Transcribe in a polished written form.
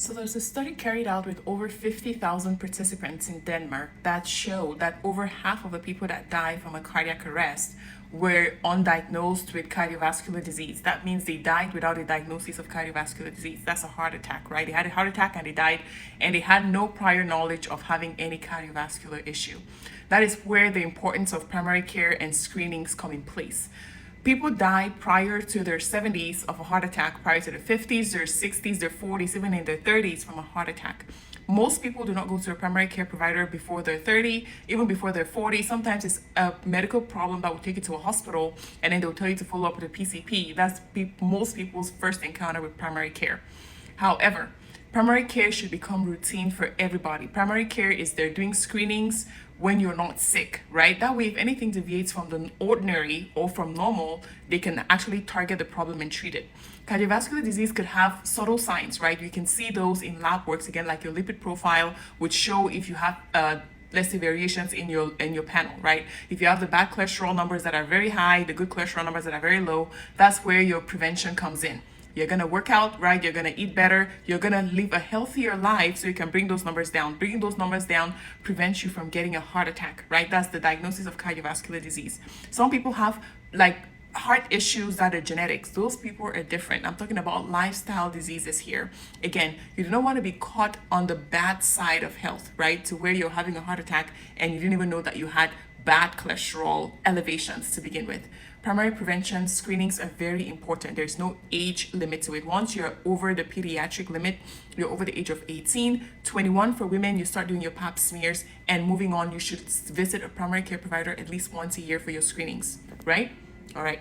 So there's a study carried out with over 50,000 participants in Denmark that showed that over half of the people that died from a cardiac arrest were undiagnosed with cardiovascular disease. That means they died without a diagnosis of cardiovascular disease. That's a heart attack, right? They had a heart attack and they died, and they had no prior knowledge of having any cardiovascular issue. That is where the importance of primary care and screenings come in place. People die prior to their 70s of a heart attack, prior to their 50s, their 60s, their 40s, even in their 30s from a heart attack. Most people do not go to a primary care provider before they're 30, even before they're 40. Sometimes it's a medical problem that will take you to a hospital, and then they'll tell you to follow up with a PCP. That's most people's first encounter with primary care. However, primary care should become routine for everybody. Primary care is they're doing screenings when you're not sick, right? That way, if anything deviates from the ordinary or from normal, they can actually target the problem and treat it. Cardiovascular disease could have subtle signs, right? You can see those in lab works, again, like your lipid profile would show if you have let's say variations in your panel, right? If you have the bad cholesterol numbers that are very high, the good cholesterol numbers that are very low, that's where your prevention comes in. You're gonna work out, right? You're gonna eat better. You're gonna live a healthier life so you can bring those numbers down. Bringing those numbers down prevents you from getting a heart attack, right? That's the diagnosis of cardiovascular disease. Some people have like heart issues that are genetics. Those people are different. I'm talking about lifestyle diseases here. Again, you don't want to be caught on the bad side of health, right? To where you're having a heart attack and you didn't even know that you had bad cholesterol elevations to begin with. Primary prevention screenings are very important. There's no age limit to it. Once you're over the pediatric limit, you're over the age of 18, 21 for women, you start doing your pap smears, and moving on, you should visit a primary care provider at least once a year for your screenings, right? All right.